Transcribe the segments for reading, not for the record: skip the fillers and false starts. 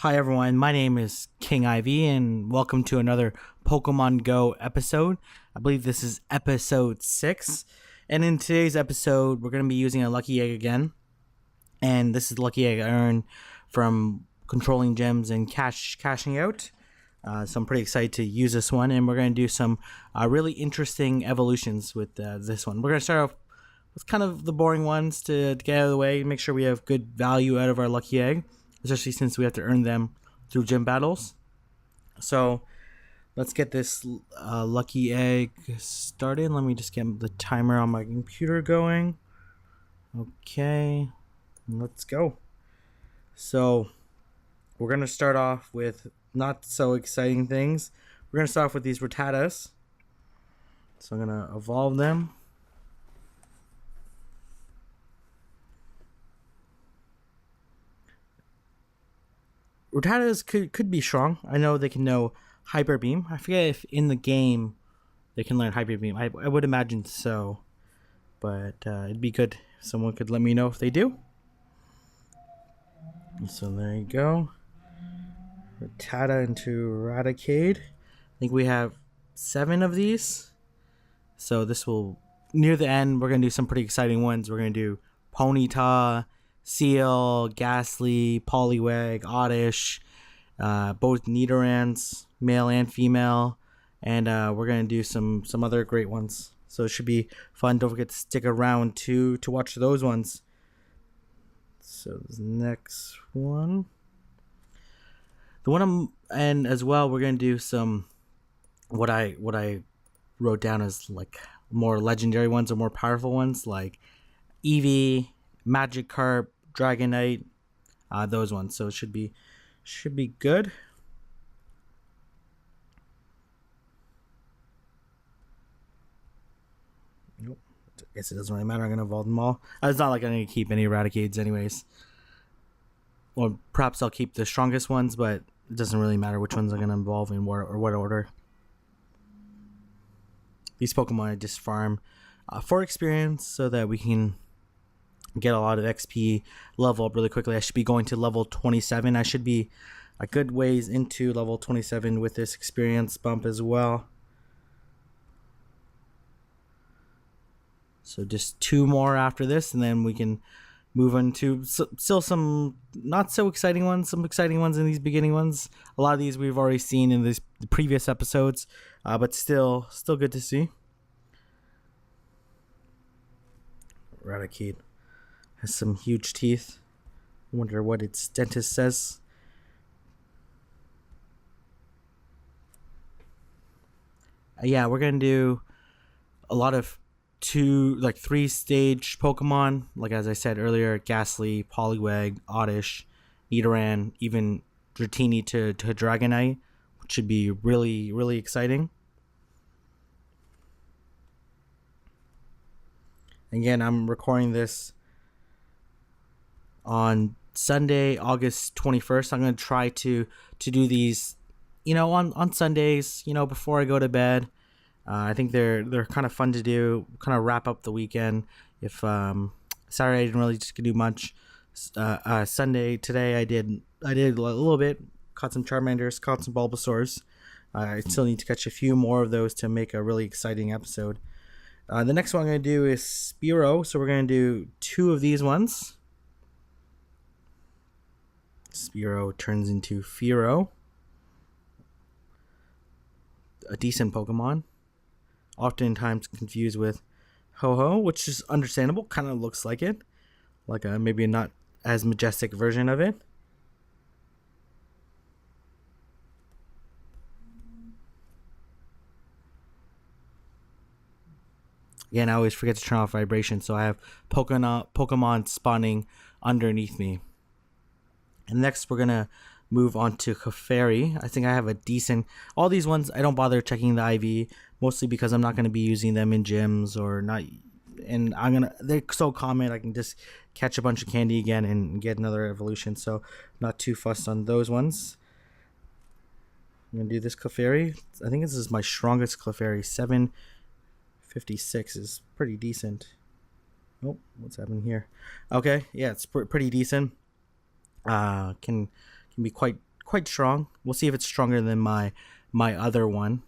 Hi everyone, my name is King Ivy and welcome to another Pokemon Go episode. I believe this is episode 6. And in today's episode, we're going to be using a Lucky Egg again. And this is the Lucky Egg I earned from controlling gems and cashing out. So I'm pretty excited to use this one. And we're going to do some really interesting evolutions with this one. We're going to start off with kind of the boring ones to get out of the way. Make sure we have good value out of our Lucky Egg, especially since we have to earn them through gym battles. So let's get this Lucky Egg started. Let me just get the timer on my computer going. Okay, let's go. So we're going to start off with not so exciting things. We're going to start off with these Rapidash. So I'm going to evolve them. Rapidash could be strong. I know they can know Hyper Beam. I forget if in the game they can learn Hyper Beam. I would imagine so. But it'd be good if someone could let me know if they do. So there you go. Rattata into Raticate. I think we have 7 of these. So this will, near the end, we're going to do some pretty exciting ones. We're going to do Ponyta, Seal, Ghastly, Poliwag, Oddish, both Nidorans, male and female, and we're gonna do some other great ones. So it should be fun. Don't forget to stick around to watch those ones. So this next one, and as well, we're gonna do some what I wrote down as like more legendary ones or more powerful ones, like Eevee, Magikarp, Dragonite, those ones. So it should be good. Nope. I guess it doesn't really matter. I'm gonna evolve them all. It's not like I'm gonna keep any Eradicades anyways. Or perhaps I'll keep the strongest ones, but it doesn't really matter which ones I'm gonna evolve in what order. These Pokemon I just farm for experience so that we can get a lot of XP, level up really quickly. I should be going to level 27. I should be a good ways into level 27 with this experience bump as well. So just 2 more after this, and then we can move on to still some not so exciting ones, some exciting ones in these beginning ones. A lot of these we've already seen in the previous episodes, but still good to see. Raticate has some huge teeth. I wonder what its dentist says. Yeah, we're gonna do a lot of 3-stage Pokemon. Like as I said earlier, Ghastly, Poliwag, Oddish, Nidoran, even Dratini to Dragonite, which should be really, really exciting. Again, I'm recording this on Sunday, August 21st. I'm going to try to do these, on Sundays, before I go to bed. I think they're kind of fun to do, kind of wrap up the weekend. If Saturday I didn't really just do much. Sunday today I did a little bit, caught some Charmanders, caught some Bulbasaurs. I still need to catch a few more of those to make a really exciting episode. The next one I'm going to do is Spearow, so we're going to do 2 of these ones. Spearow turns into Fearow. A decent Pokemon. Oftentimes confused with Ho-Ho, which is understandable. Kind of looks like it. Like a maybe not as majestic version of it. Again, I always forget to turn off vibration, so I have Pokemon spawning underneath me. And next, we're going to move on to Clefairy. I think I have a decent... All these ones, I don't bother checking the IV, mostly because I'm not going to be using them in gyms or not... And they're so common, I can just catch a bunch of candy again and get another evolution, so not too fussed on those ones. I'm going to do this Clefairy. I think this is my strongest Clefairy. 756 is pretty decent. Oh, what's happening here? Okay, yeah, it's pretty decent. Can be quite quite strong. We'll see if it's stronger than my other one.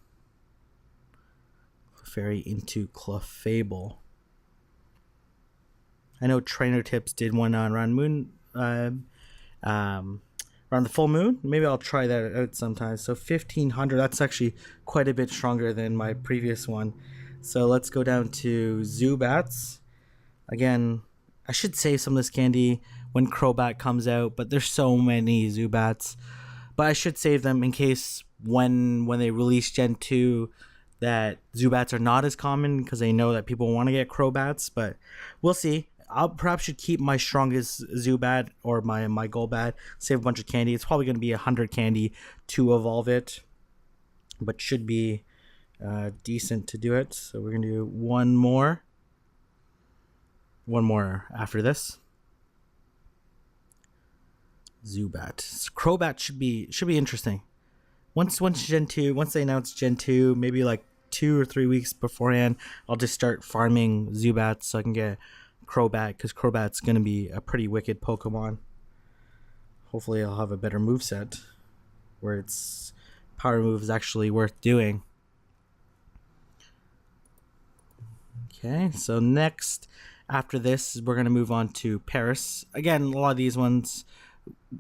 Clefairy into Clefable. I know Trainer Tips did one on around the full moon. Maybe I'll try that out sometime. So 1500, that's actually quite a bit stronger than my previous one. So let's go down to Zubats. Again, I should save some of this candy when Crobat comes out, but there's so many Zubats. But I should save them in case when they release Gen 2 that Zubats are not as common, because they know that people want to get Crobats, but we'll see. I'll perhaps should keep my strongest Zubat or my Golbat, save a bunch of candy. It's probably going to be 100 candy to evolve it, but should be decent to do it. So we're going to do one more after this. Zubat. Crobat should be interesting. Once Gen 2, once they announce Gen 2, maybe like 2 or 3 weeks beforehand, I'll just start farming Zubats so I can get Crobat, because Crobat's going to be a pretty wicked Pokemon. Hopefully I'll have a better moveset where its power move is actually worth doing. Okay, so next after this we're going to move on to Paris. Again, a lot of these ones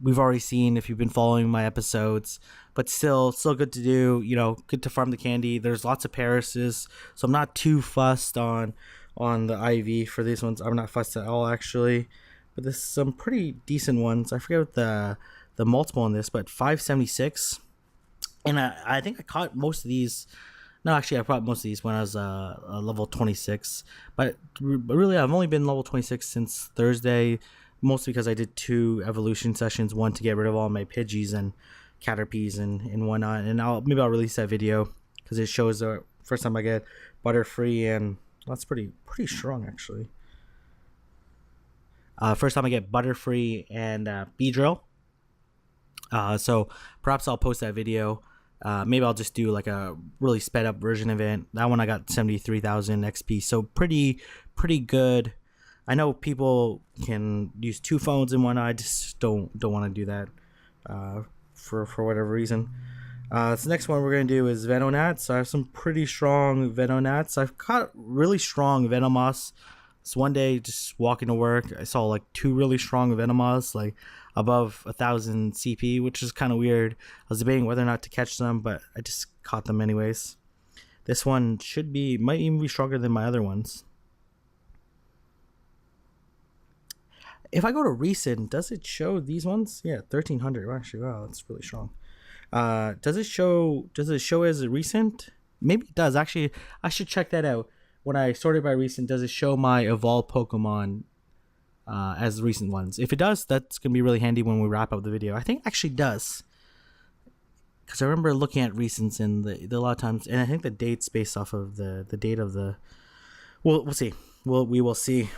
we've already seen if you've been following my episodes, but still good to do, good to farm the candy. There's lots of Parises, so I'm not too fussed on the IV for these ones. I'm not fussed at all, actually, but there's some pretty decent ones. I forget what the multiple on this, but 576, and I think I caught most of these. No, actually, I caught most of these when I was level 26, but really I've only been level 26 since Thursday, mostly because I did 2 evolution sessions, one to get rid of all my Pidgeys and Caterpies and whatnot, and maybe I'll release that video because it shows the first time I get Butterfree, and that's pretty strong, actually. First time I get Butterfree and Beedrill. So perhaps I'll post that video. Maybe I'll just do like a really sped up version of it. That one I got 73,000 XP, so pretty good. I know people can use 2 phones and whatnot. I just don't want to do that for whatever reason. So the next one we're going to do is Venonat. So I have some pretty strong Venonats. I've caught really strong Venomoths. So one day, just walking to work, I saw like 2 really strong Venomoths, like above 1,000 CP, which is kind of weird. I was debating whether or not to catch them, but I just caught them anyways. This one might even be stronger than my other ones. If I go to recent, does it show these ones? Yeah, 1,300. Actually, wow, that's really strong. Does it show as a recent? Maybe it does. Actually, I should check that out. When I sorted by recent, does it show my evolved Pokemon as recent ones? If it does, that's gonna be really handy when we wrap up the video. I think it actually does, because I remember looking at recents and the a lot of times, and I think the date's based off of the date of the. We'll see. We will see.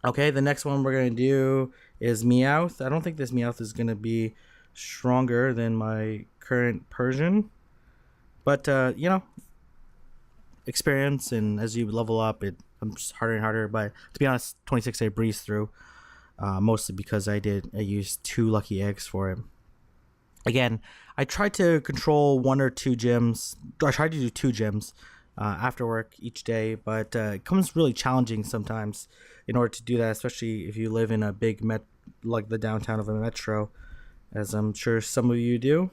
Okay, the next one we're gonna do is Meowth. I don't think this Meowth is gonna be stronger than my current Persian, but experience, and as you level up, it becomes harder and harder. But to be honest, 26 I breezed through, mostly because I used 2 lucky eggs for it. Again, I tried to control 1 or 2 gyms. I tried to do 2 gyms after work each day, but it becomes really challenging sometimes in order to do that, especially if you live in a big like the downtown of a metro, as I'm sure some of you do.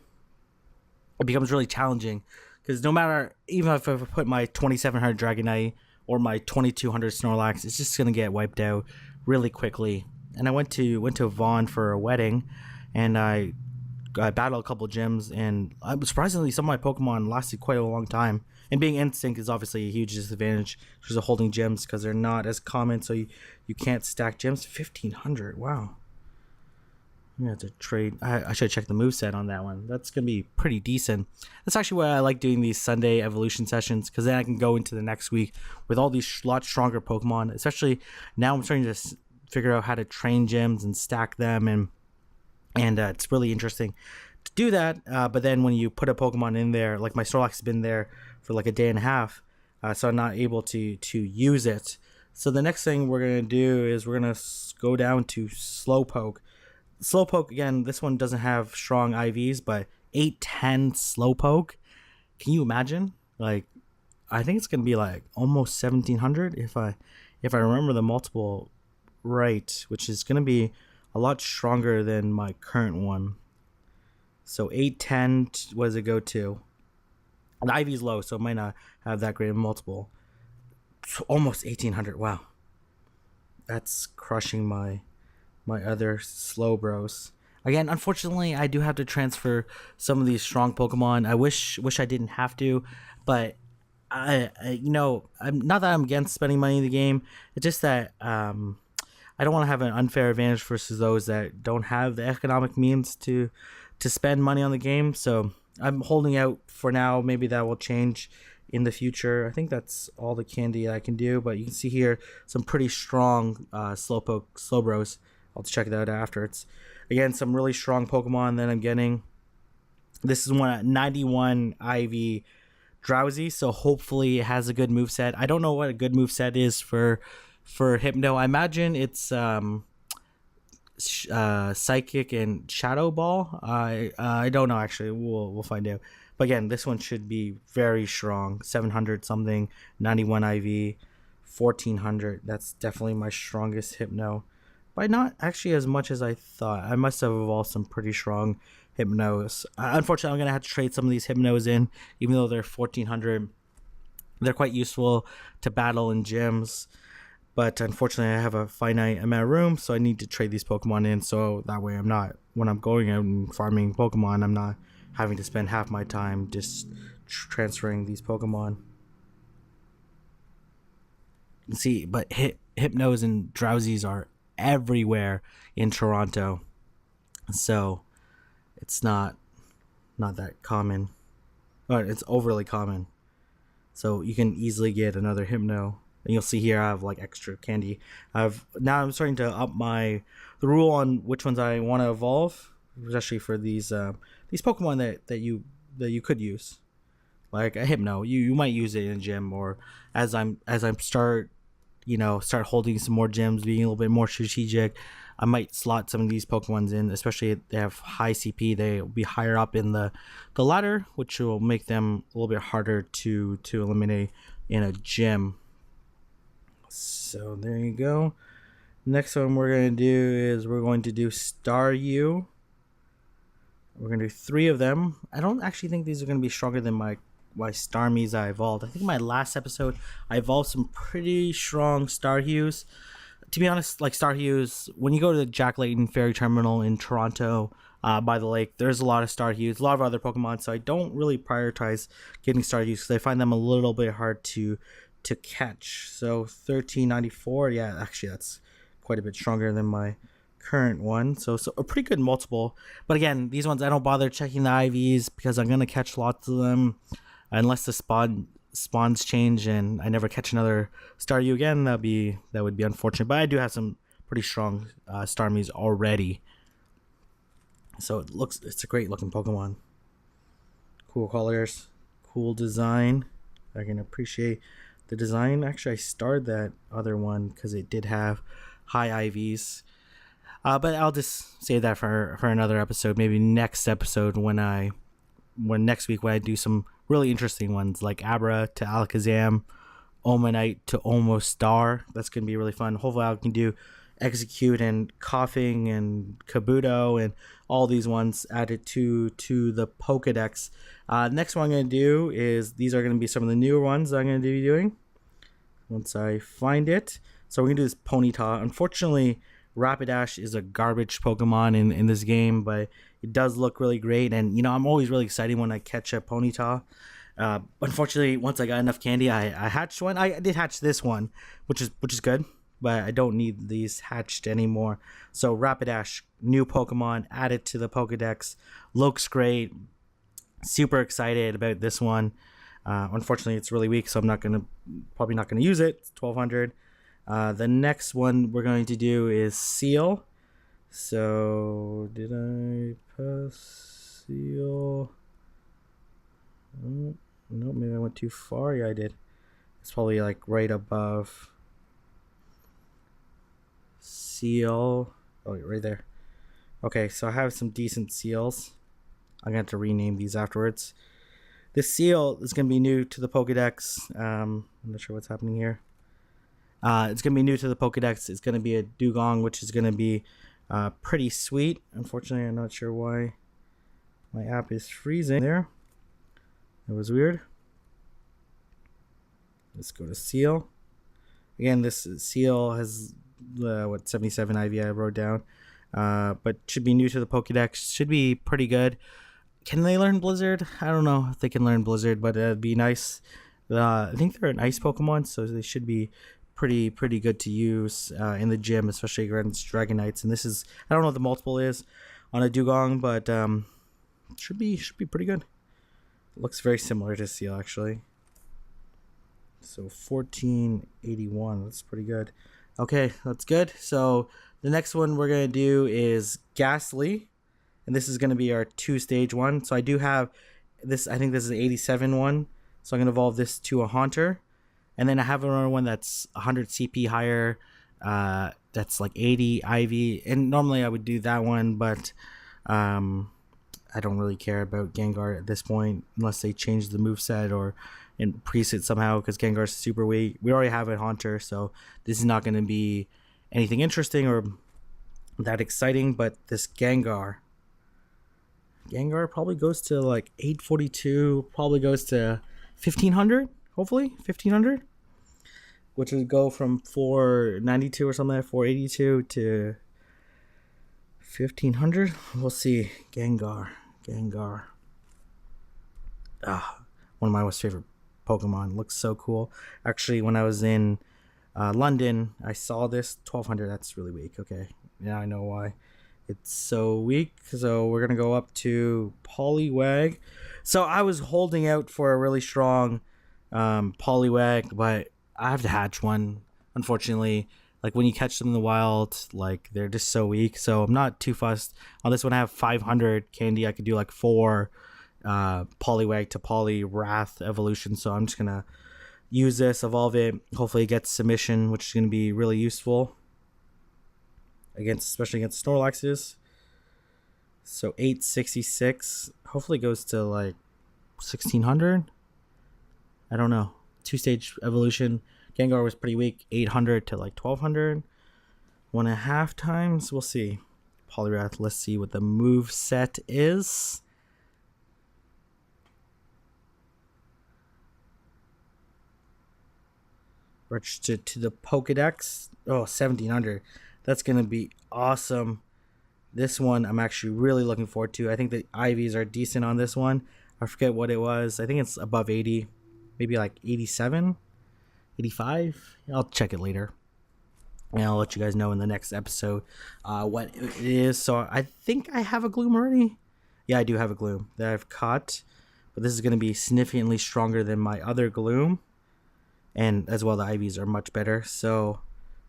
It becomes really challenging because no matter, even if I put my 2700 Dragonite or my 2200 Snorlax, it's just gonna get wiped out really quickly. And I went to Vaughn for a wedding, and I battled a couple gyms, and surprisingly some of my Pokemon lasted quite a long time. And being instinct is obviously a huge disadvantage because of holding gyms, because they're not as common, so you can't stack gyms. 1500, wow. I'm gonna have to trade. I should check the moveset on that one. That's gonna be pretty decent. That's actually why I like doing these Sunday evolution sessions, because then I can go into the next week with all these lot stronger Pokemon. Especially now I'm starting to figure out how to train gyms and stack them, and it's really interesting to do that. But then when you put a Pokemon in there, like my Snorlax has been there for like a day and a half, so I'm not able to use it. So the next thing we're gonna do is we're gonna go down to Slowpoke. Slowpoke, again, this one doesn't have strong IVs, but 810 Slowpoke. Can you imagine? Like, I think it's gonna be like almost 1700 if I remember the multiple right, which is gonna be a lot stronger than my current one. So 810, what does it go to? The IV's low, so it might not have that great a multiple. So almost 1800. Wow, that's crushing my other slow bros. Again, unfortunately, I do have to transfer some of these strong Pokemon. I wish I didn't have to, but I'm not that I'm against spending money in the game. It's just that I don't want to have an unfair advantage versus those that don't have the economic means to spend money on the game. So I'm holding out for now. Maybe that will change in the future. I think that's all the candy I can do. But you can see here some pretty strong Slowbros. I'll check that out after. It's again some really strong Pokemon that I'm getting. This is one at 91 IV Drowsy, so hopefully it has a good moveset. I don't know what a good moveset is for Hypno. I imagine it's Psychic and Shadow Ball. I don't know actually. We'll find out. But again, this one should be very strong. 700 something, 91 IV, 1400. That's definitely my strongest Hypno. But not actually as much as I thought. I must have evolved some pretty strong Hypnos. Unfortunately, I'm going to have to trade some of these Hypnos in, even though they're 1400. They're quite useful to battle in gyms. But unfortunately, I have a finite amount of room, so I need to trade these Pokemon in. So that way, when I'm going out and farming Pokemon, I'm not having to spend half my time just transferring these Pokemon. You can see, but Hypnos and Drowsies are everywhere in Toronto, so it's not that common, but it's overly common. So you can easily get another Hypno, and you'll see here I have like extra candy. Now I'm starting to up the rule on which ones I want to evolve, especially for these Pokemon that you could use, like a Hypno. You might use it in a gym, or as I'm start holding some more gyms, being a little bit more strategic, I might slot some of these Pokemons in, especially if they have high CP. They'll be higher up in the ladder, which will make them a little bit harder to eliminate in a gym. So there you go. Next one we're going to do is we're going to do Staryu. We're going to do 3 of them. I don't actually think these are going to be stronger than my Starmies I evolved. I think my last episode I evolved some pretty strong Starhues. To be honest, like Starhues, when you go to the Jack Layton Ferry Terminal in Toronto by the lake, there's a lot of Starhues, a lot of other Pokemon, so I don't really prioritize getting Starhues because I find them a little bit hard to catch. So 1394, yeah, actually that's quite a bit stronger than my current one, so a pretty good multiple. But again, these ones I don't bother checking the IVs because I'm gonna catch lots of them unless the spawns change and I never catch another Staryu again. That would be unfortunate, but I do have some pretty strong Starmies already, so it's a great looking Pokemon. Cool colors, cool design. I can appreciate the design. Actually, I starred that other one because it did have high IVs. But I'll just save that for another episode. Maybe next episode when next week when I do some really interesting ones like Abra to Alakazam, Omanite to Almost Star. That's gonna be really fun. Hopefully I can do Execute and Coughing and Kabuto and all these ones added to the Pokedex. Next one I'm gonna do is these are gonna be some of the newer ones that I'm gonna be doing once I find it. So we're gonna do this Ponyta. Unfortunately, Rapidash is a garbage Pokemon in this game, but it does look really great, and I'm always really excited when I catch a Ponyta. Unfortunately, once I got enough candy, I hatched one. I did hatch this one, which is good, but I don't need these hatched anymore. So Rapidash, new Pokemon added to the Pokedex, looks great. Super excited about this one. Unfortunately, it's really weak, so I'm probably not gonna use it. It's 1200. The next one we're going to do is Seal. So did I pass Seal? Oh, no, maybe I went too far. Yeah, I did. It's probably like right above Seal. Oh, right there. Okay, so I have some decent seals. I'm going to have to rename these afterwards. This seal is going to be new to the Pokedex. I'm not sure what's happening here. It's going to be new to the Pokedex. It's going to be a Dewgong, which is going to be pretty sweet. Unfortunately, I'm not sure why my app is freezing there. That was weird. Let's go to seal. Again, this seal has 77 IV I wrote down, but should be new to the Pokedex. Should be pretty good. Can they learn Blizzard? I don't know if they can learn Blizzard, but it'd be nice. I think they're an ice Pokemon, so they should be pretty good to use in the gym, especially against Dragonites. And this is, I don't know what the multiple is on a Dewgong, but should be pretty good. It looks very similar to Seal actually. So 1481, that's pretty good. Okay, that's good. So the next one we're gonna do is Ghastly, and this is gonna be our 2-stage one. So I do have this. I think this is the 87 one. So I'm gonna evolve this to a Haunter, and then I have another one that's 100 CP higher. That's like 80 IV, and normally I would do that one, but I don't really care about Gengar at this point unless they change the moveset or increase it somehow, because Gengar's super weak. We already have a Haunter, so this is not going to be anything interesting or that exciting. But this Gengar probably goes to like 842, probably goes to 1500, hopefully 1500, which would go from 492 or something like 482 to 1500. We'll see. Gengar. One of my most favorite Pokemon. Looks so cool. Actually, when I was in London, I saw this 1200. That's really weak. Okay, now I know why it's so weak. So we're gonna go up to Poliwag. So I was holding out for a really strong Poliwag, but I have to hatch one. Unfortunately, like when you catch them in the wild, like they're just so weak. So I'm not too fussed on this one. I have 500 candy. I could do like 4 Poliwag to Poliwrath evolution, so I'm just gonna use this, evolve it, hopefully it gets submission, which is gonna be really useful especially against Snorlaxes. So 866, hopefully it goes to like 1600. I don't know. 2-stage evolution. Gengar was pretty weak. 800 to like 1200. 1.5 times. We'll see. Poliwrath. Let's see what the move set is. Registered to the Pokedex. Oh, 1700. That's going to be awesome. This one I'm actually really looking forward to. I think the IVs are decent on this one. I forget what it was. I think it's above 80. Maybe like 87? 85? I'll check it later. And I'll let you guys know in the next episode what it is. So I think I have a Gloom already. Yeah, I do have a Gloom that I've caught. But this is going to be significantly stronger than my other Gloom. And as well, the IVs are much better. So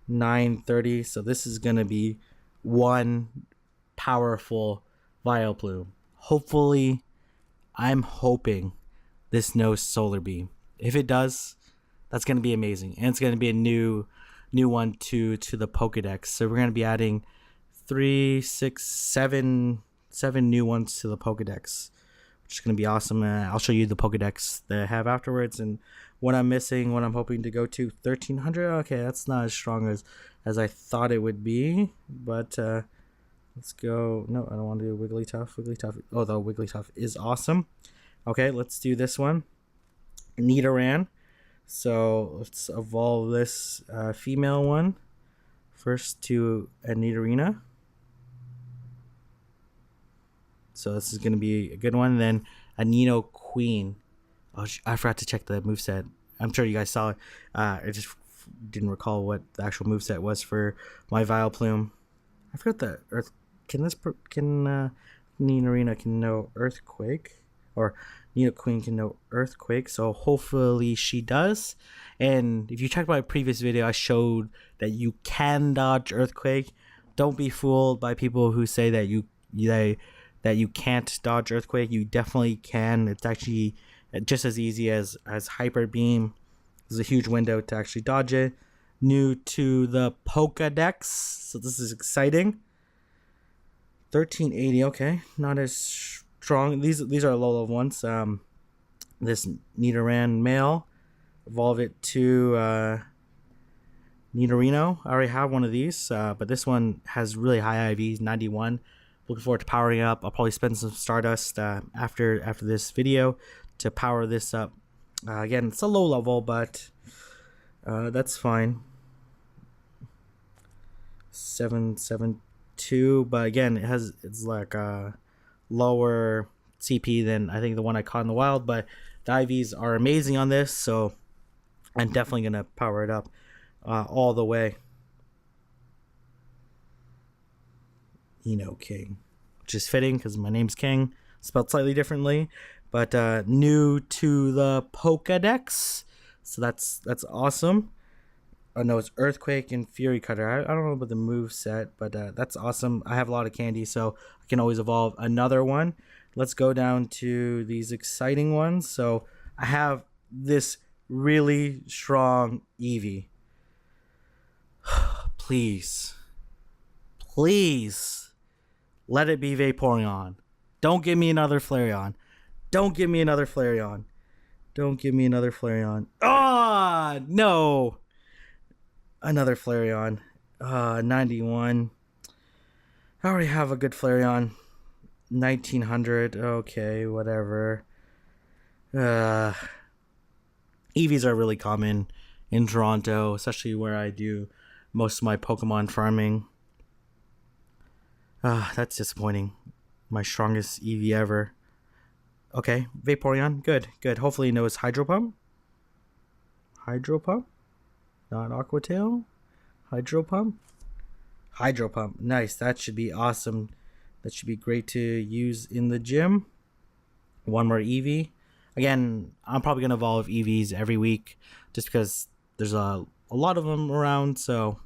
930. So this is going to be one powerful Vileplume. Hopefully, I'm hoping this knows Solar Beam. If it does, that's going to be amazing. And it's going to be a new one to the Pokedex. So we're going to be adding 3, 6, 7 new ones to the Pokedex, which is going to be awesome. I'll show you the Pokedex that I have afterwards and what I'm missing, what I'm hoping to go to. 1300. Okay, that's not as strong as I thought it would be, but let's go. No, I don't want to do Wigglytuff. Oh, the Wigglytuff is awesome. Okay, let's do this one. Nidoran. So let's evolve this female one first to a Nidorina. So this is going to be a good one. Then a Nidoqueen. Oh, I forgot to check the moveset. I'm sure you guys saw it. I just didn't recall what the actual moveset was for my Vileplume. I forgot the Earth. Can Nidorina can know Earthquake? Or Nidoqueen can know Earthquake. So hopefully she does. And if you checked my previous video, I showed that you can dodge Earthquake. Don't be fooled by people who say that you can't dodge Earthquake. You definitely can. It's actually just as easy as Hyper Beam. There's a huge window to actually dodge it. New to the Pokedex, so this is exciting. 1380. Okay, not as strong. These are low level ones. This Nidoran male, evolve it to Nidorino. I already have one of these, but this one has really high IVs, 91. Looking forward to powering up. I'll probably spend some Stardust after this video to power this up. Again, it's a low level, but that's fine. 772, but again, it's like a lower CP than I think the one I caught in the wild, but the IVs are amazing on this, so I'm definitely gonna power it up all the way. King, which is fitting because my name's King, spelled slightly differently, but new to the Pokédex, so that's awesome. Oh no, it's Earthquake and Fury Cutter. I don't know about the move set, but that's awesome. I have a lot of candy, so I can always evolve another one. Let's go down to these exciting ones. So I have this really strong Eevee. Please let it be Vaporeon. Don't give me another Flareon. Don't give me another Flareon. Don't give me another Flareon. Ah, no. Another Flareon. 91. I already have a good Flareon. 1900. Okay, whatever. Eevees are really common in Toronto, especially where I do most of my Pokemon farming. That's disappointing. My strongest Eevee ever. Okay, Vaporeon. Good. Hopefully it knows Hydro Pump. Not Aqua Tail. Hydro Pump. Nice. That should be awesome. That should be great to use in the gym. One more Eevee. Again, I'm probably gonna evolve Eevees every week, just because there's a lot of them around. So,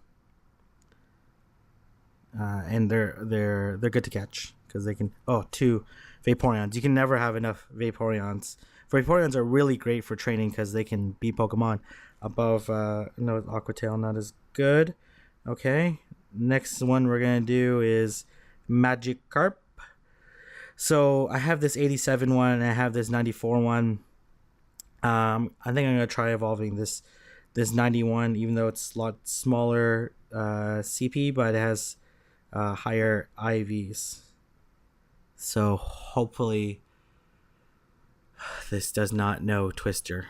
and they're good to catch because they can. Oh, 2 Vaporeons. You can never have enough Vaporeons. Vaporeons are really great for training because they can beat Pokemon above. No, Aqua Tail not as good. Okay, next one we're gonna do is Magikarp. So I have this 87 one and I have this 94 one. I think I'm gonna try evolving this 91, even though it's a lot smaller CP, but it has higher IVs. So hopefully this does not know Twister.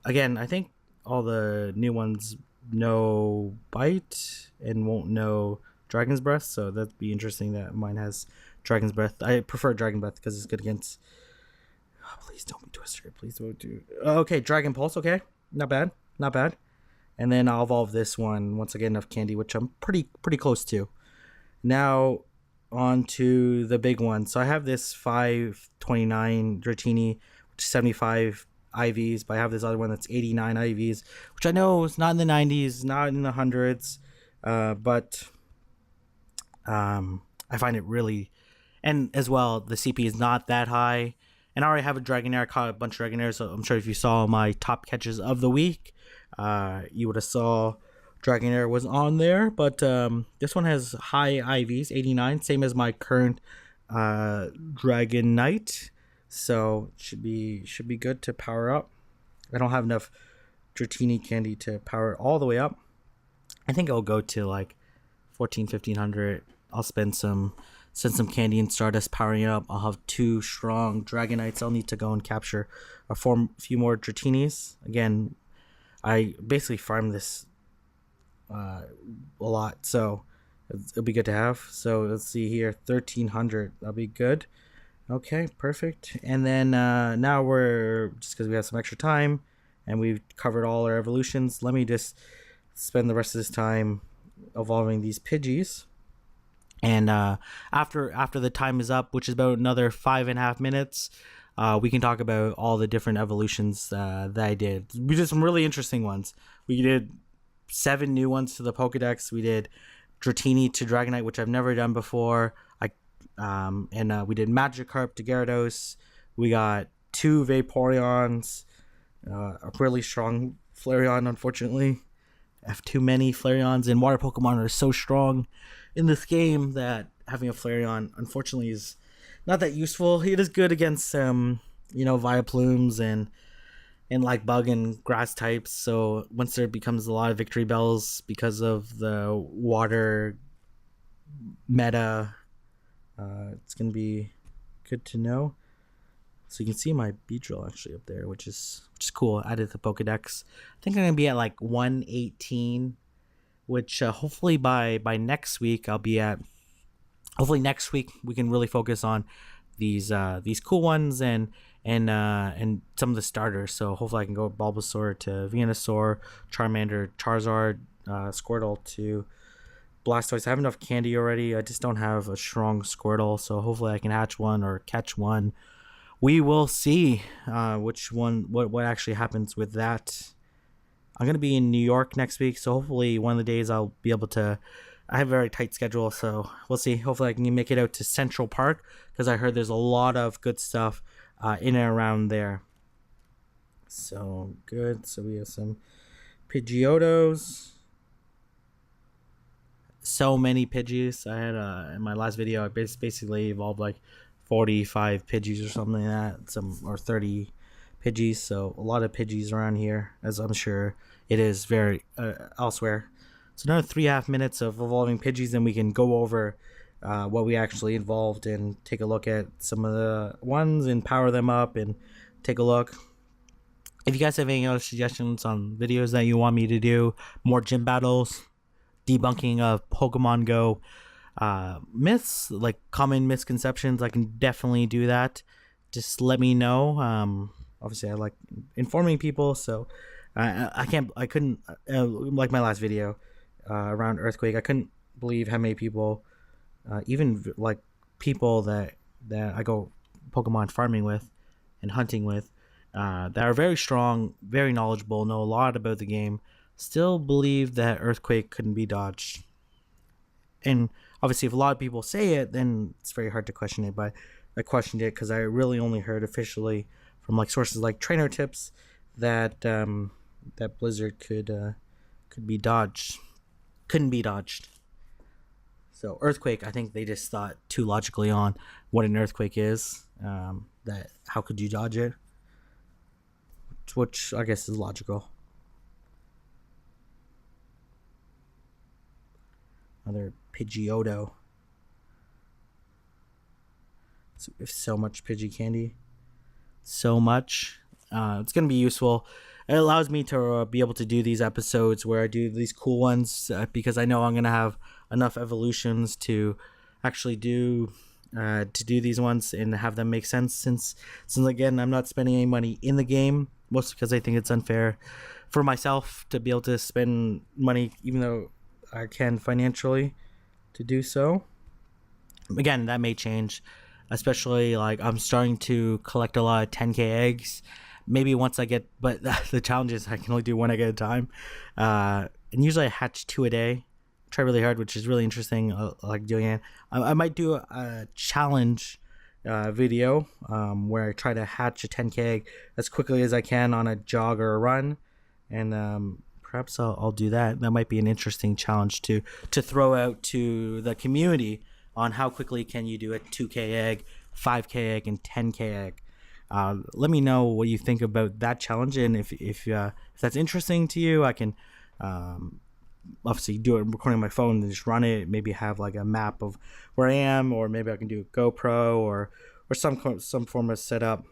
Again, I think all the new ones know Bite and won't know Dragon's Breath, so that'd be interesting that mine has Dragon's Breath. I prefer Dragon Breath because it's good against... Oh, please don't be Twister. Please don't do... Okay, Dragon Pulse. Okay, not bad. And then I'll evolve this one once I get enough candy, which I'm pretty close to. Now on to the big one. So I have this 529 Dratini, which is 75 IVs, but I have this other one that's 89 IVs, which I know is not in the 90s, not in the hundreds, but I find it really... And as well, the CP is not that high. And I already have a Dragonair. I caught a bunch of Dragonairs, so I'm sure if you saw my top catches of the week, you would have saw Dragonair was on there. But this one has high IVs, 89, same as my current Dragonite. So should be good to power up. I don't have enough Dratini candy to power it all the way up. I think I'll go to like 1500. I'll send some candy and Stardust powering it up. I'll have 2 strong Dragonites. I'll need to go and capture a few more Dratinis. Again, I basically farm this a lot, so it'll be good to have. So let's see here, 1300. That'll be good. Okay, perfect. And then now we're, just because we have some extra time and we've covered all our evolutions, let me just spend the rest of this time evolving these Pidgeys. And after the time is up, which is about another 5.5 minutes, we can talk about all the different evolutions that I did. We did some really interesting ones. We did 7 new ones to the Pokedex. We did Dratini to Dragonite, which I've never done before. We did Magikarp to Gyarados. We got 2 Vaporeons, a really strong Flareon, unfortunately. I have too many Flareons, and water Pokemon are so strong in this game that having a Flareon unfortunately is not that useful. It is good against Vileplumes and like bug and grass types. So once there becomes a lot of victory bells because of the water meta, it's gonna be good to know. So you can see my Beedrill actually up there, which is cool. Added to the Pokedex. I think I'm gonna be at like 118, which hopefully by next week I'll be at. Hopefully next week we can really focus on these cool ones and some of the starters. So hopefully I can go Bulbasaur to Venusaur, Charmander, Charizard, Squirtle to Blastoise. I have enough candy already. I just don't have a strong Squirtle, so hopefully I can hatch one or catch one. We will see which one, what actually happens with that. I'm gonna be in New York next week, so hopefully one of the days I'll be able to. I have a very tight schedule, so we'll see. Hopefully I can make it out to Central Park because I heard there's a lot of good stuff in and around there. So good. So we have some Pidgeotos. So many Pidgeys. I had in my last video, I basically evolved like 45 Pidgeys or something like that, or 30 Pidgeys. So a lot of Pidgeys around here, as I'm sure it is very elsewhere. So another 3.5 minutes of evolving Pidgeys, and we can go over what we actually evolved and take a look at some of the ones and power them up and take a look. If you guys have any other suggestions on videos that you want me to do, more gym battles, debunking of Pokemon Go myths, like common misconceptions, I can definitely do that. Just let me know. Obviously I like informing people, so I couldn't like my last video around Earthquake, I couldn't believe how many people, even like people that I go Pokemon farming with and hunting with, that are very strong, very knowledgeable, know a lot about the game, still believe that Earthquake couldn't be dodged. And obviously if a lot of people say it, then it's very hard to question it, but I questioned it because I really only heard officially from like sources like Trainer Tips that that Blizzard could be dodged. Couldn't be dodged. So Earthquake, I think they just thought too logically on what an earthquake is. That how could you dodge it? Which I guess is logical. Another Pidgeotto. So much Pidgey candy. So much. It's gonna be useful. It allows me to be able to do these episodes where I do these cool ones because I know I'm gonna have enough evolutions to actually do these ones and have them make sense. Since again I'm not spending any money in the game, mostly because I think it's unfair for myself to be able to spend money, even though I can financially to do so. Again, that may change, especially like I'm starting to collect a lot of 10k eggs. Maybe once I get, but the challenge is I can only do one egg at a time. And usually I hatch 2 a day. Try really hard, which is really interesting. I like doing it. I might do a challenge video where I try to hatch a 10k egg as quickly as I can on a jog or a run. And perhaps I'll do that. That might be an interesting challenge to throw out to the community on how quickly can you do a 2k egg, 5k egg, and 10k egg. Let me know what you think about that challenge, and if that's interesting to you, I can obviously do it recording on my phone and just run it. Maybe have like a map of where I am, or maybe I can do a GoPro or some form of setup.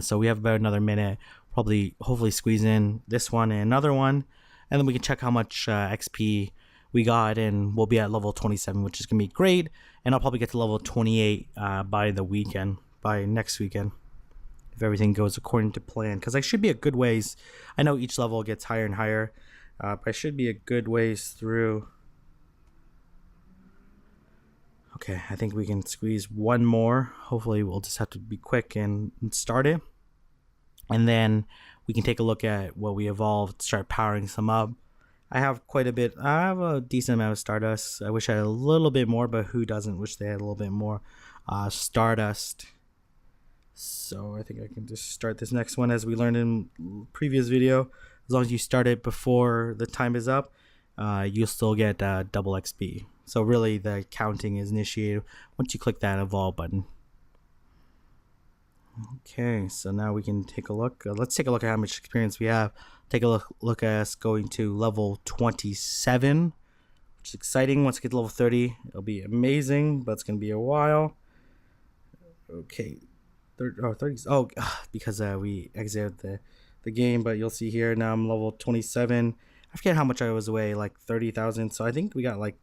So we have about another minute. Hopefully squeeze in this one and another one, and then we can check how much XP we got, and we'll be at level 27, which is gonna be great. And I'll probably get to level 28 by next weekend, if everything goes according to plan, because I should be a good ways. I know each level gets higher and higher, but I should be a good ways through. Okay, I think we can squeeze one more. Hopefully we'll just have to be quick and start it, and then we can take a look at what we evolved, start powering some up. I have quite a bit. I have a decent amount of Stardust. I wish I had a little bit more, but who doesn't wish they had a little bit more Stardust? So I think I can just start this next one as we learned in previous video. As long as you start it before the time is up, you'll still get double XP. So really the counting is initiated once you click that evolve button. Okay, so now we can take a look. Let's take a look at how much experience we have. Take a look at us going to level 27, which is exciting. Once we get to level 30, it'll be amazing, but it's going to be a while. Okay, 30. Oh, because we exited the game, but you'll see here now I'm level 27. I forget how much I was away, like 30,000. So I think we got like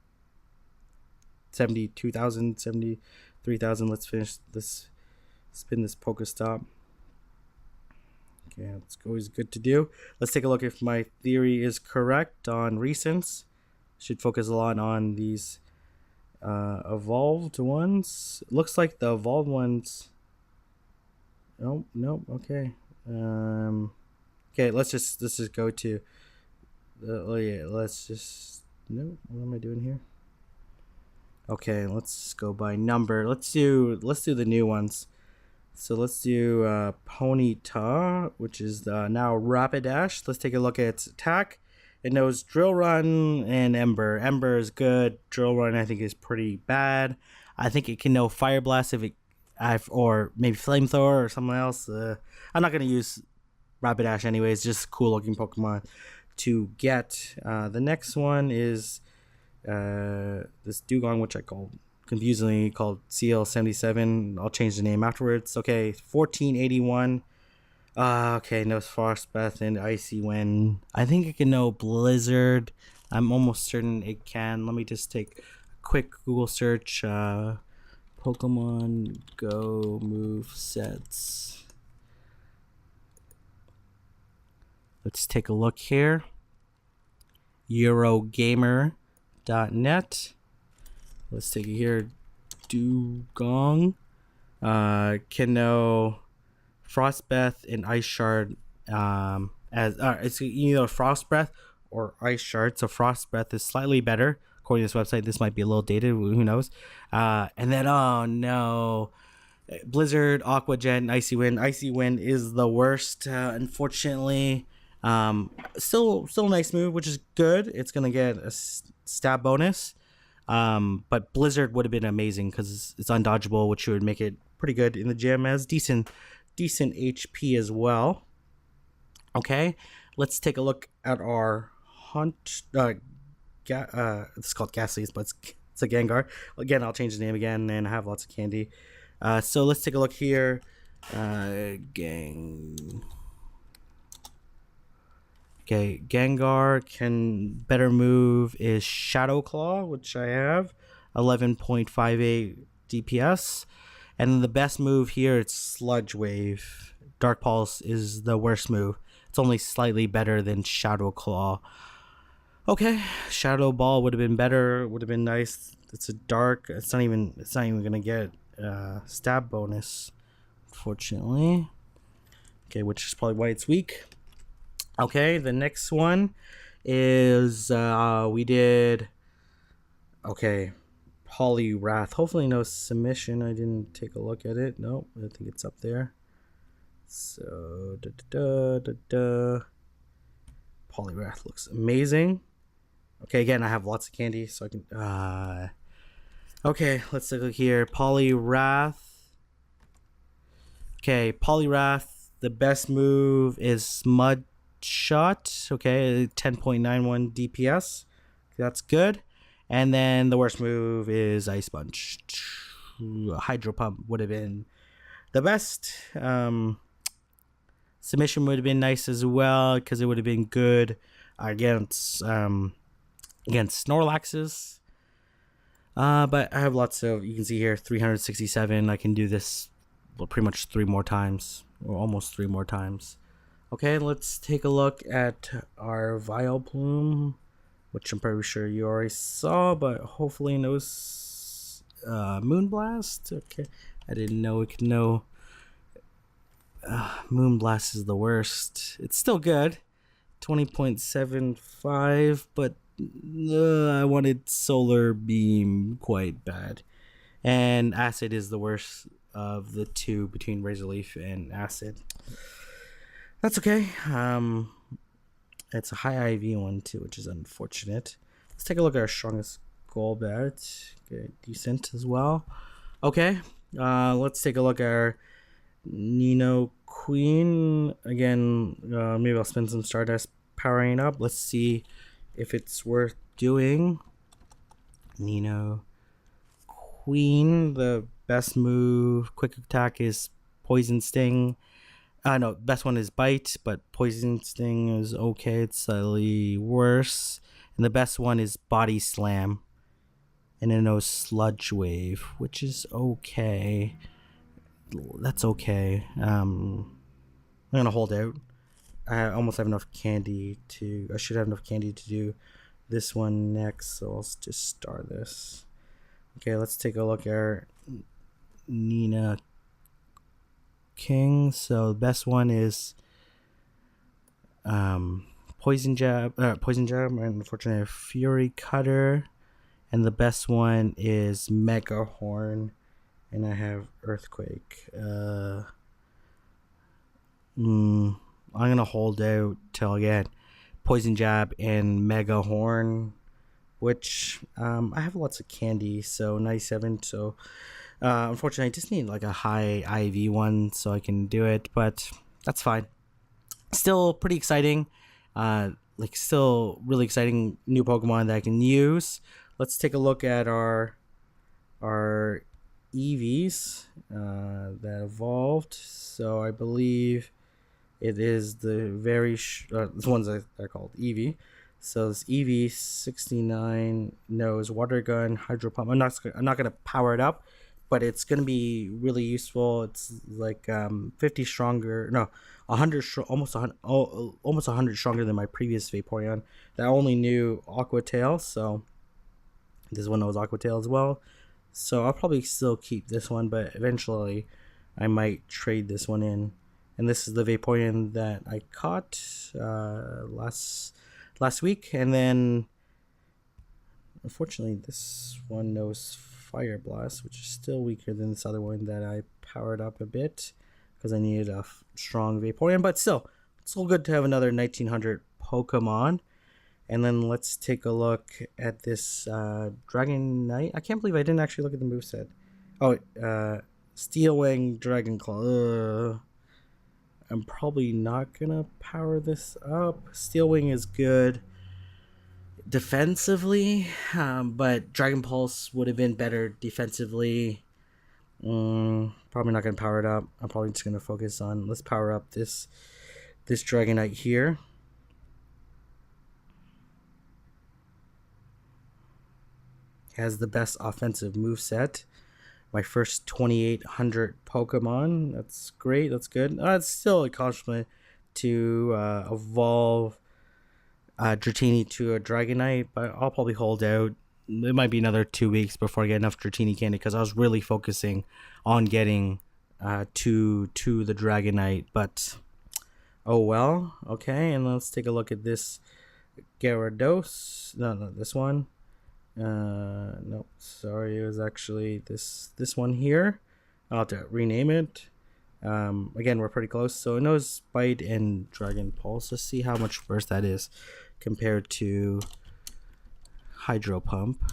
72,000, 73,000. Let's finish this. Spin this Pokestop. Okay, it's always good to do. Let's take a look if my theory is correct on recents. Should focus a lot on these evolved ones. Looks like the evolved ones. Oh no. Okay. Okay. Let's just go to. Oh yeah. Let's just. No. What am I doing here? Okay. Let's go by number. Let's do the new ones. So let's do Ponyta, which is now Rapidash. Let's take a look at its attack. It knows Drill Run and Ember. Ember is good. Drill Run I think is pretty bad. I think it can know Fire Blast if it, or maybe Flamethrower or something else. I'm not gonna use Rapidash anyways. Just a cool looking Pokemon to get. The next one is this Dewgong, which I confusingly called CL77. I'll change the name afterwards. Okay, 1481. Okay, knows Frost Breath and Icy Wind. I think it can know Blizzard. I'm almost certain it can. Let me just take a quick Google search. Pokemon Go move sets. Let's take a look here. Eurogamer.net. Let's take it here. Dewgong can know Frost Breath and Ice Shard as it's either Frost Breath or Ice Shard. So Frost Breath is slightly better according to this website. This might be a little dated. Who knows? And then oh no, Blizzard, Aqua Jet, and Icy Wind. Icy Wind is the worst, unfortunately. Still a nice move, which is good. It's gonna get a stab bonus. But Blizzard would have been amazing because it's undodgeable, which would make it pretty good in the gym as decent HP as well. Okay, let's take a look at our hunt. It's called Ghastlies, but it's a Gengar. Again, I'll change the name again and have lots of candy. So let's take a look here. Okay, Gengar can better move is Shadow Claw, which I have, 11.58 DPS, and the best move here it's Sludge Wave. Dark Pulse is the worst move. It's only slightly better than Shadow Claw. Okay, Shadow Ball would have been better. Would have been nice. It's a dark. It's not even gonna get stab bonus, unfortunately. Okay, which is probably why it's weak. Okay, the next one is we did Poliwrath. Hopefully no submission. I didn't take a look at it. No, I think it's up there. So Poliwrath looks amazing. Okay, again I have lots of candy, so I can okay, let's take a look here. Poliwrath. Okay, Poliwrath, the best move is Smudge Shot. Okay, 10.91 DPS. That's good. And then the worst move is Ice Punch. Hydro Pump would have been the best. Submission would have been nice as well because it would have been good against Snorlaxes. But I have lots of, you can see here, 367. I can do this pretty much 3 more times, or almost 3 more times. Okay, let's take a look at our Vileplume, which I'm pretty sure you already saw, but hopefully knows Moonblast. Okay, I didn't know it could know. Moonblast is the worst. It's still good, 20.75, but I wanted Solar Beam quite bad. And Acid is the worst of the two between Razor Leaf and Acid. That's okay. It's a high IV one too, which is unfortunate. Let's take a look at our strongest Golbat. Okay, decent as well. Okay, let's take a look at our Nidoqueen. Again, maybe I'll spend some Stardust powering up. Let's see if it's worth doing. Nidoqueen, the best move, quick attack is Poison Sting. No, best one is Bite, but Poison Sting is okay. It's slightly worse. And the best one is Body Slam. And then no Sludge Wave, which is okay. That's okay. I'm gonna hold out. I almost have enough candy to. I should have enough candy to do this one next. So I'll just start this. Okay, let's take a look at our Nidoking. So the best one is Poison Jab, and unfortunately Fury Cutter, and the best one is Mega Horn, and I have Earthquake. I'm gonna hold out till I get Poison Jab and Mega Horn, which I have lots of candy, so 97. So unfortunately, I just need like a high IV one so I can do it, but that's fine. Still pretty exciting. Still really exciting new Pokemon that I can use. Let's take a look at our EVs that evolved. So I believe it is the the ones that are called EV. So this EV69 knows Water Gun, Hydro Pump. I'm not gonna power it up, but it's gonna be really useful. It's like 50 stronger, no, 100, almost 100 stronger than my previous Vaporeon that only knew Aqua Tail. So this one knows Aqua Tail as well. So I'll probably still keep this one, but eventually I might trade this one in. And this is the Vaporeon that I caught last week. And then, unfortunately, this one knows Fire Blast, which is still weaker than this other one that I powered up a bit because I needed a strong Vaporeon. But still, it's all good to have another 1900 Pokemon. And then let's take a look at this Dragonite. I can't believe I didn't actually look at the moveset. Oh, Steel Wing, Dragon Claw. I'm probably not gonna power this up. Steel Wing is good defensively, but Dragon Pulse would have been better defensively. Probably not gonna power it up. I'm probably just gonna focus on, let's power up this Dragonite here. Has the best offensive moveset. My first 2800 Pokemon. That's great. That's good. It's still an accomplishment to evolve Dratini to a Dragonite, but I'll probably hold out. It might be another 2 weeks before I get enough Dratini candy because I was really focusing on getting to the Dragonite. But oh well. Okay, and let's take a look at this Gyarados. No, this one. No, sorry, it was actually this one here. I'll have to rename it. Again, we're pretty close. So it knows Bite and Dragon Pulse. Let's see how much worse that is compared to Hydro Pump.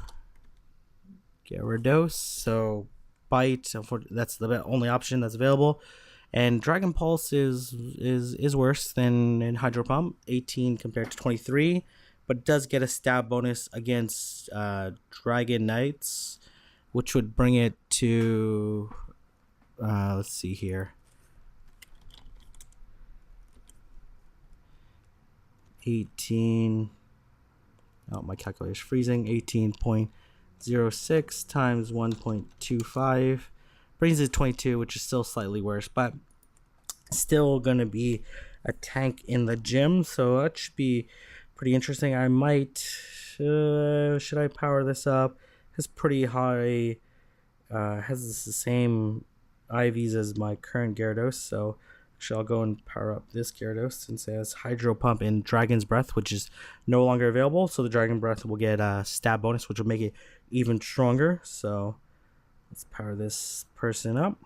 Gyarados. So Bite, that's the only option that's available. And Dragon Pulse is worse than in Hydro Pump. 18 compared to 23. But it does get a stab bonus against Dragonites, which would bring it to, let's see here, 18, oh, my calculator's freezing, 18.06 times 1.25, brings it to 22, which is still slightly worse, but still going to be a tank in the gym, so that should be pretty interesting. I might, should I power this up? Has pretty high, has the same IVs as my current Gyarados, so actually I'll go and power up this Gyarados since it has Hydro Pump and Dragon's Breath, which is no longer available. So the Dragon Breath will get a stab bonus, which will make it even stronger. So let's power this person up.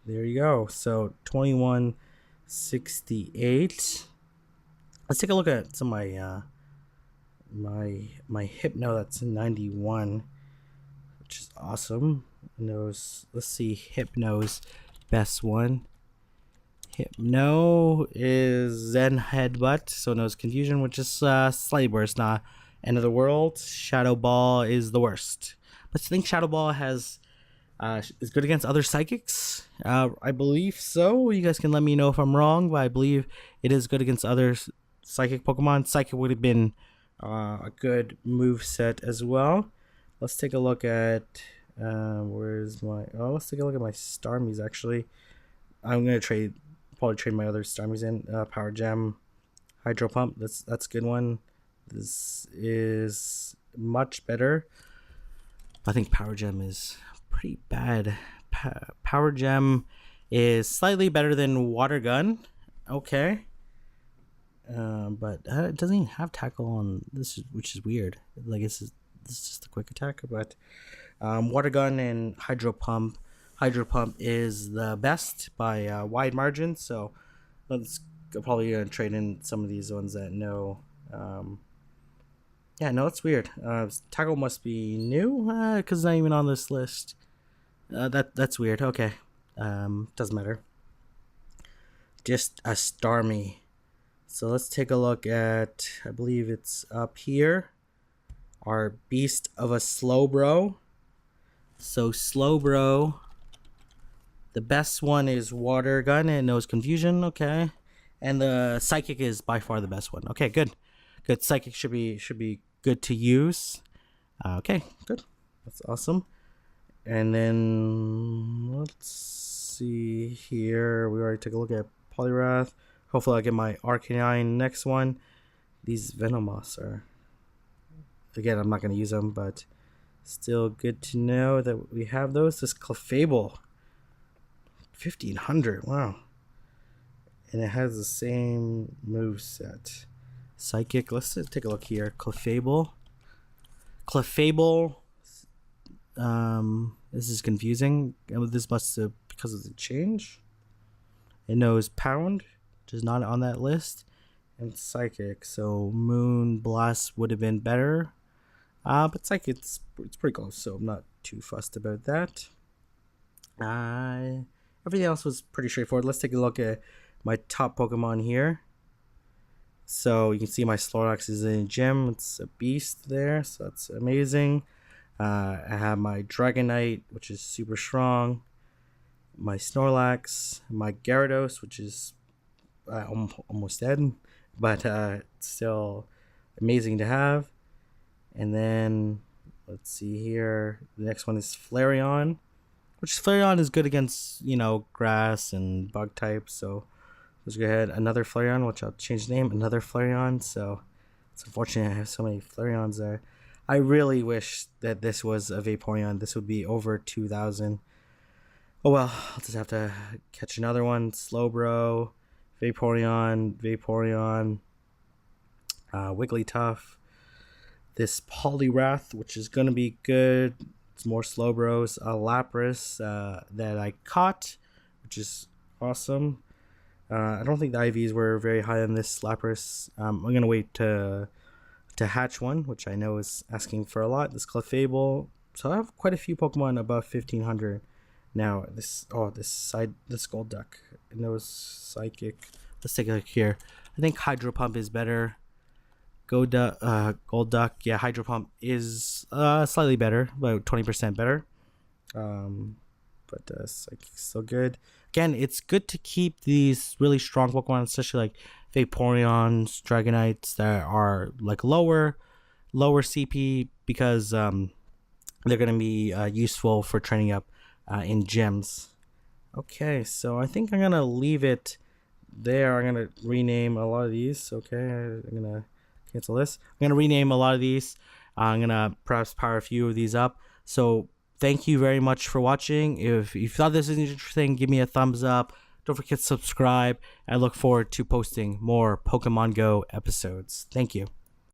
there you go. So 2168. Let's take a look at some of my Hypno. That's 91, which is awesome. Let's see Hypno's best one. Hypno is Zen Headbutt, so knows Confusion, which is slightly worse. Not end of the world. Shadow Ball is the worst. But I think Shadow Ball is good against other psychics. I believe so. You guys can let me know if I'm wrong, but I believe it is good against other psychic Pokemon. Psychic would have been a good move set as well. Let's take a look at let's take a look at my Starmies. Actually, I'm gonna probably trade my other Starmies in. Power Gem, Hydro Pump. That's a good one. This is much better. I think Power Gem is pretty bad. Power Gem is slightly better than Water Gun. Okay. But it doesn't even have tackle on this, which is weird. Like this is just a quick attack. But Water Gun and Hydro Pump. Hydro Pump is the best by a wide margin. So let's probably gonna trade in some of these ones that know. Yeah, no, it's weird. Tackle must be new because it's not even on this list. That's weird. Okay, doesn't matter. Just a Starmie. So let's take a look at, I believe it's up here, our Beast of a Slowbro. So Slowbro, the best one is Water Gun and knows Confusion. Okay, and the Psychic is by far the best one. Okay, good. Psychic should be good to use. Okay, good. That's awesome. And then let's see here. We already took a look at Poliwrath. Hopefully I'll get my Arcanine next one. These Venomoths are, again, I'm not going to use them, but still good to know that we have those. This Clefable, 1500. Wow. And it has the same move set. Psychic. Let's take a look here. Clefable. This is confusing. This must have because of the change. It knows Pound, which is not on that list, and Psychic. So Moon Blast would have been better. But Psychic, it's pretty close, so I'm not too fussed about that. Everything else was pretty straightforward. Let's take a look at my top Pokemon here. So you can see my Snorlax is in gym. It's a beast there, so that's amazing. I have my Dragonite, which is super strong. My Snorlax, my Gyarados, which is almost dead, but still amazing to have. And then let's see here. The next one is Flareon, which Flareon is good against grass and bug types. So let's go ahead. Another Flareon, which I'll change the name. Another Flareon. So it's unfortunate I have so many Flareons there. I really wish that this was a Vaporeon. This would be over 2,000. Oh well, I'll just have to catch another one. Slowbro, Vaporeon, Wigglytuff. This Poliwrath, which is going to be good. It's more Slowbros. Lapras that I caught, which is awesome. I don't think the IVs were very high on this Lapras. I'm going to wait to hatch one, which I know is asking for a lot. This Clefable. So I have quite a few Pokemon above 1,500. Now, this Golduck. It knows Psychic. Let's take a look here. I think Hydro Pump is better. Golduck. Yeah, Hydro Pump is slightly better, about 20% better. But Psychic's still good. Again, it's good to keep these really strong Pokemon, especially like Vaporeons, Dragonites that are like lower CP, because they're going to be useful for training up in gyms. Okay, so I think I'm going to leave it there. I'm going to rename a lot of these. Okay, I'm going to cancel this. I'm going to rename a lot of these. I'm going to perhaps power a few of these up. So thank you very much for watching. If you thought this was interesting, give me a thumbs up. Don't forget to subscribe. I look forward to posting more Pokemon Go episodes. Thank you.